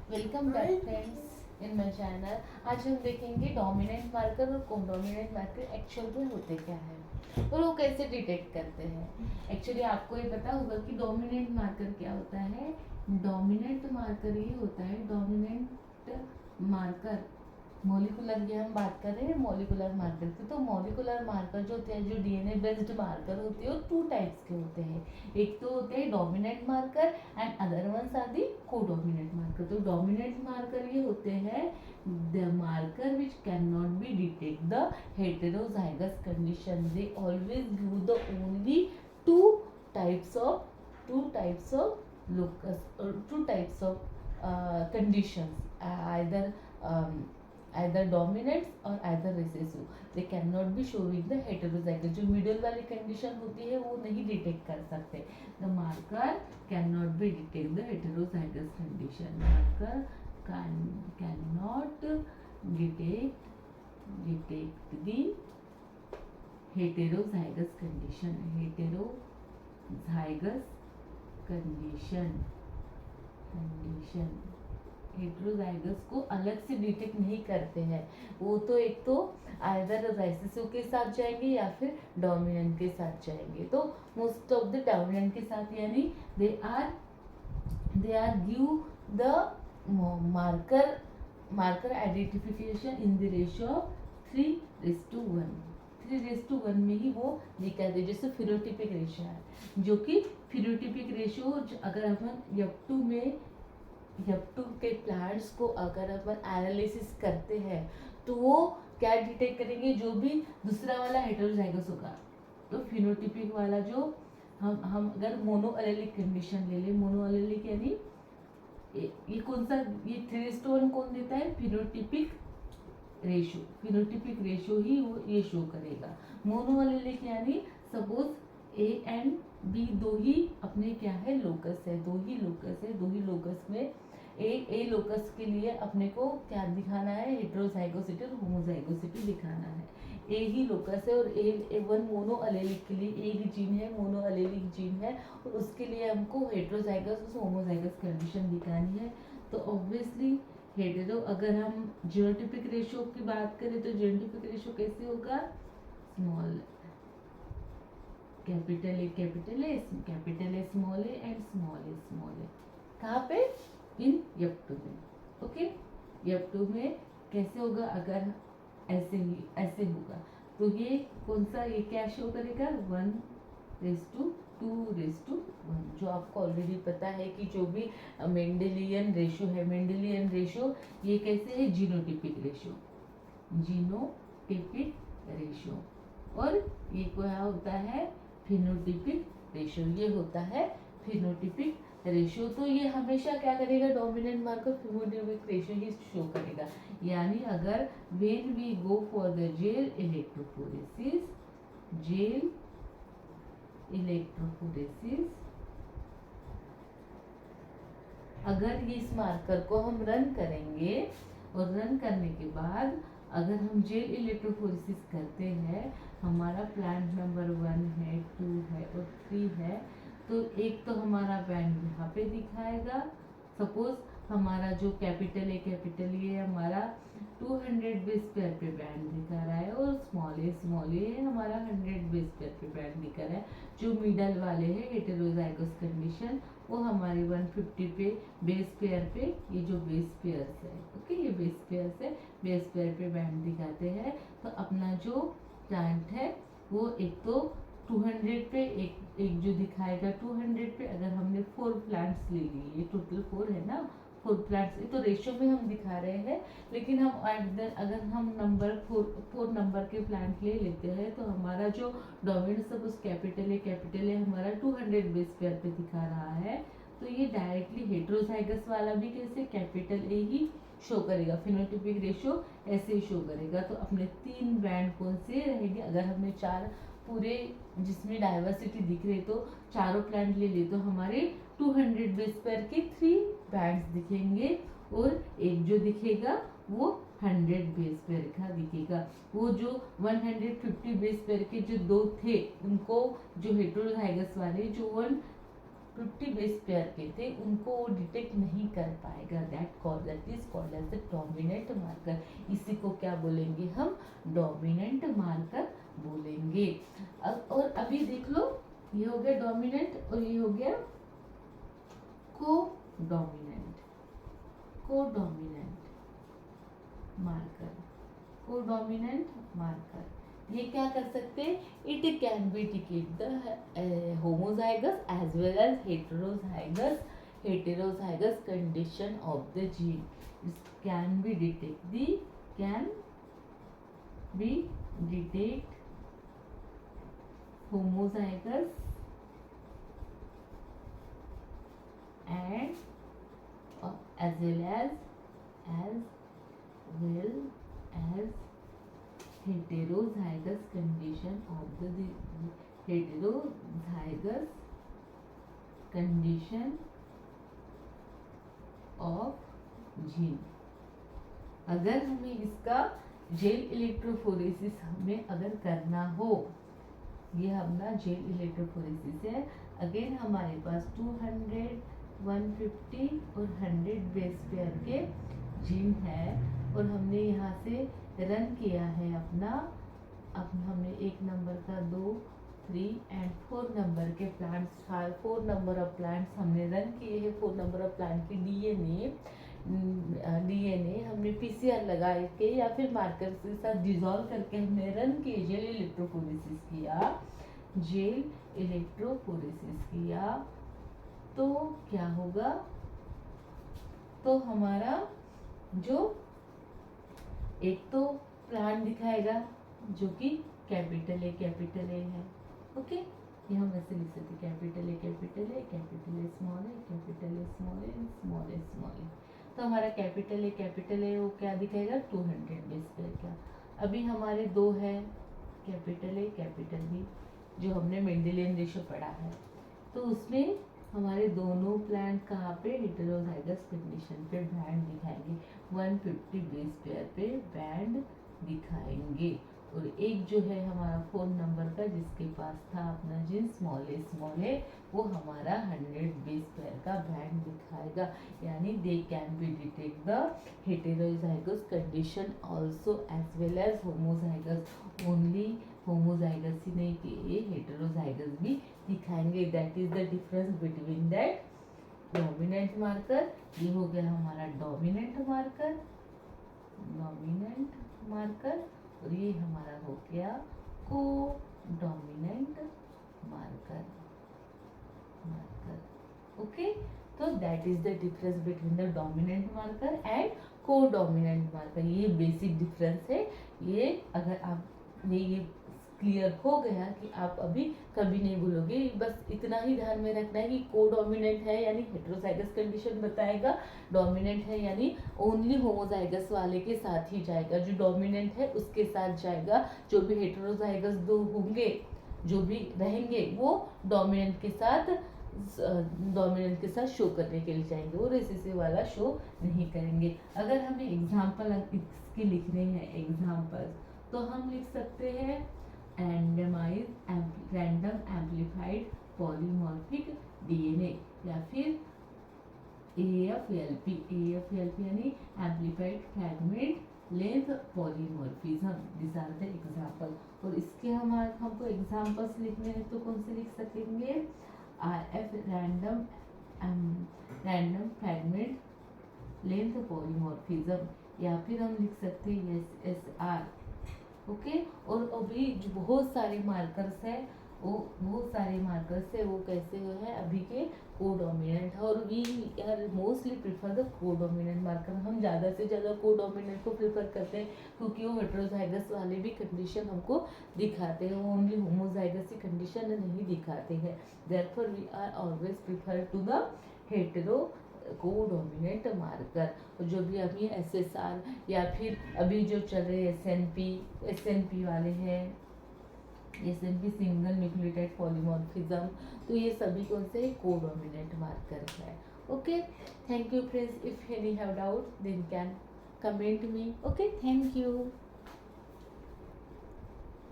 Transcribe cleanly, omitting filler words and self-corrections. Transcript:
Welcome back friends in my channel. आज हम देखेंगे डोमिनेंट मार्कर और कोडोमिनेंट मार्कर एक्चुअल में होते क्या है और वो कैसे डिटेक्ट करते हैं। एक्चुअली आपको ये पता होगा कि डोमिनेंट मार्कर क्या होता है। डोमिनेंट मार्कर ये होता है, डोमिनेंट मार्कर मॉलिकुलर, ये हम बात कर रहे हैं मॉलिकुलर मार्कर की। तो मॉलिकुलर मार्कर जो होते हैं, जो डीएनए बेस्ड मार्कर होते हैं, वो टू टाइप्स के होते हैं। एक तो होते हैं dominant marker and other ones are the codominant marker. तो डोमिनेंट मार्कर ये होते हैं the marker which can not be detect the heterozygous condition. They always give the only two types of locus or two types of conditions, either dominant or either recessive. They cannot be showing the heterozygous. जो middle वाली condition होती है वो नहीं detect कर सकते। The marker cannot be detect the heterozygous condition. Marker cannot detect the heterozygous condition. Heterozygous को अलग से डिटेक्ट नहीं करते हैं। वो तो एक तो आइदर रेसेसिव के साथ जाएंगे या फिर डोमिनेंट के साथ जाएंगे। तो मोस्ट ऑफ द डोमिनेंट के साथ, यानी they are give the marker identification in the ratio 3:1। 3:1 में ही वो दिखाते हैं। जैसे फिनोटिपिक रेशियो है, जो कि फिनोटिपिक रेशियो अगर अपन F2 के प्लांट्स को अगर अपन एनालिसिस करते हैं तो वो क्या डिटेक्ट करेंगे, जो भी दूसरा वाला हेटेरोजाइगस होगा। तो फिनोटिपिक वाला जो हम अगर मोनो एलेलिक कंडीशन ले ले, मोनो एलेलिक यानी ये कौन सा, ये 3:1 कौन देता है, फिनोटिपिक रेशियो ही वो ये शो करेगा। मोनो एलेलिक यानी सपोज ए एंड बी दो ही अपने क्या है, लोकस है, दो ही लोकस में ए लोकस के लिए अपने को क्या दिखाना है, हेटेरोजाइगोसिटी और होमोजाइगोसिटी दिखाना है। ए ही लोकस है और ए वन मोनो एलेलिक के लिए एक जीन है, मोनो एलेलिक जीन है, और उसके लिए हमको हेटेरोजाइगस और होमोजाइगस कंडीशन दिखानी है। तो ऑब्वियसली हेटेरो, अगर हम जीनोटिपिक रेशियो की बात करें तो जीनोटिपिक रेशियो कैसे होगा, small capital A small A and small A. कहाँ पे, इन F2 में। ओके, F2 में कैसे होगा, अगर ऐसे होगा तो ये कौन सा, ये क्या शो करेगा, 1:2:1, जो आपको ऑलरेडी पता है कि जो भी मेंडेलियन रेशियो ये कैसे है, जीनोटिपिक रेशियो। और ये क्या होता है, फिनोटिपिक रेशियो। ये होता है फिनोटिपिक रेशियो। तो ये हमेशा क्या करेगा, डोमिनेंट मार्कर फिनोटिपिक रेशियो ही शो करेगा। यानी अगर when we go for the gel electrophoresis, अगर इस मार्कर को हम रन करेंगे और रन करने के बाद अगर हम जेल इलेक्ट्रोफोरेसिस करते हैं, हमारा प्लांट नंबर 1 है, 2 है और 3 है, तो एक तो हमारा बैंड यहाँ पे दिखाएगा। सपोज हमारा जो कैपिटल ए हमारा 200 बेस पेयर पे बैंड दिखा रहा है, और स्मॉल ए हमारा 100 बेस पेयर पे बैंड दिखा रहा है। जो मिडल वाले हैं हेटेरोजाइगस कंडीशन, वो हमारे 150 पे बेस पेयर पे, ये जो बेस पेयर्स है, ओके, ये बेस पेयर्स है, बेस पेयर पे बैंड दिखाते हैं। तो अपना जो प्लांट है वो एक तो 200 पे, एक जो दिखाएगा 200 पे। अगर हमने 4 प्लांट्स ले लिए, ये टोटल 4 है ना, 4 प्लांट्स, तो रेशियो में हम दिखा रहे हैं, लेकिन हम अगर हम नंबर 4 नंबर के प्लांट ले लेते हैं तो हमारा जो डोमिनेंट सपोज कैपिटल है हमारा 200 बेस पेयर पे दिखा रहा है। तो ये डायरेक्टली हेटेरोजाइगस वाला भी कैसे, कैपिटल ए ही शो करेगा, फिनोटिपिक रेशियो ऐसे ही शो करेगा। तो अपने 3 बैंड कौन से रहेंगे, अगर हमने 4 पूरे जिसमें डाइवर्सिटी दिख रही, तो चारों प्लांट ले तो हमारे 200 बेस पेयर के 3 बैंड्स दिखेंगे, और एक जो दिखेगा वो 100 बेस पेयर का दिखेगा। वो जो 150 बेस पेयर के जो 2 थे, उनको जो हेटेरोजाइगस वाले जो 50 बेस पेयर के थे उनको वो डिटेक्ट नहीं कर पाएगा। That is called as the dominant marker. इसी को क्या बोलेंगे हम? डोमिनेंट मार्कर बोलेंगे। और अभी देख लो, ये हो गया डोमिनेंट और ये हो गया codominant. Codominant marker, codominant marker ये क्या कर सकते हैं? It can be detect the homozygous as well as heterozygous condition of the gene. It can be detect homozygous and as well as heterozygous condition of the heterozygous condition of gene। अगर हमें इसका gel electrophoresis हमें अगर करना हो, ये अपना gel electrophoresis है। अगेन हमारे पास 200, 150 और 100 बेस पेयर के जीन है और हमने यहाँ से रन किया है अपना हमने 1 नंबर का 2, 3 एंड 4 नंबर के प्लांट्स, 4 नंबर ऑफ प्लांट्स हमने रन किए हैं। 4 नंबर ऑफ प्लांट की डीएनए हमने पीसीआर लगा के या फिर मार्कर के साथ डिसॉल्व करके हमने रन किए, जेल इलेक्ट्रोफोरेसिस किया तो क्या होगा? तो हमारा जो एक तो प्लांट दिखाएगा जो कि कैपिटल ए है। ओके, ये हम ऐसे लिख सकते capital A, small A, small A. तो हमारा कैपिटल ए वो क्या दिखाएगा? 200 बेस पेयर का। अभी हमारे 2 है, कैपिटल ए, कैपिटल बी, जो हमने मेंडेलियन रेशो पढ़ा है। तो उसमें हमारे दोनों प्लांट कहाँ पे? हेटेरोजाइगस कंडीशन पे बैंड दिखाएंगे, 150 बेस पेयर पे बैंड दिखाएंगे। और एक जो है हमारा 4 नंबर का जिसके पास था अपना जीन स्मॉल ए वो हमारा 100 बेस पेयर का बैंड दिखाएगा। यानी they can be detect the heterozygous condition also as well as homozygous. Only homozygous ही नहीं कि ये हेटेरोजाइगस भी दिखाएंगे। That is the difference between that dominant marker. ये हो गया हमारा डोमिनेंट मार्कर और ये हमारा हो गया को डोमिनेंट मार्कर। ओके, तो that is the difference between the dominant marker and को डोमिनेंट मार्कर। ये बेसिक डिफरेंस है। ये अगर आप ये क्लियर हो गया कि आप अभी कभी नहीं भूलोगे। बस इतना ही ध्यान में रखना है कि को डोमिनेंट है यानी हेटेरोजाइगस कंडीशन बताएगा, डोमिनेंट है यानी ओनली होमोजाइगस वाले के साथ ही जाएगा, जो डोमिनेंट है उसके साथ जाएगा। जो भी हेटेरोजाइगस 2 होंगे, जो भी रहेंगे वो डोमिनेंट के साथ शो करने के लिए जाएंगे, वो रेसेसिव वाला शो नहीं करेंगे। अगर हमें एग्जाम्पल इसके लिखने हैं एग्जाम्पल, तो हम लिख सकते हैं रैंडम एम्प्लीफाइड पॉलीमॉर्फिक डीएनए या फिर AFLP यानी amplified fragment length polymorphism. This are the example. और इसके हमको एग्जाम्पल्स लिखने हैं तो कौन से लिख सकेंगे? RF random fragment length polymorphism, या फिर हम लिख सकते हैं SSR। ओके, और अभी जो बहुत सारे मार्कर्स है वो कैसे है अभी के को डोमिनेंट है। और we are mostly prefer the codominant marker. हम ज़्यादा से ज़्यादा को डोमिनेंट को प्रिफर करते हैं क्योंकि वो हेटेरोजाइगस वाले भी कंडीशन हमको दिखाते हैं, वो ओनली होमोजाइगस की कंडीशन नहीं दिखाते हैं। Therefore we are always prefer to the hetero codominant marker. जो भी अभी SSR या फिर अभी जो चल रहे SNP वाले हैं, SNP सिंगल न्यूक्लियोटाइड पॉलीमॉर्फिज्म, तो ये सभी कौन से को डोमिनेंट मार्कर है। Okay, thank you friends. If any have doubt then can comment me. Okay, thank you.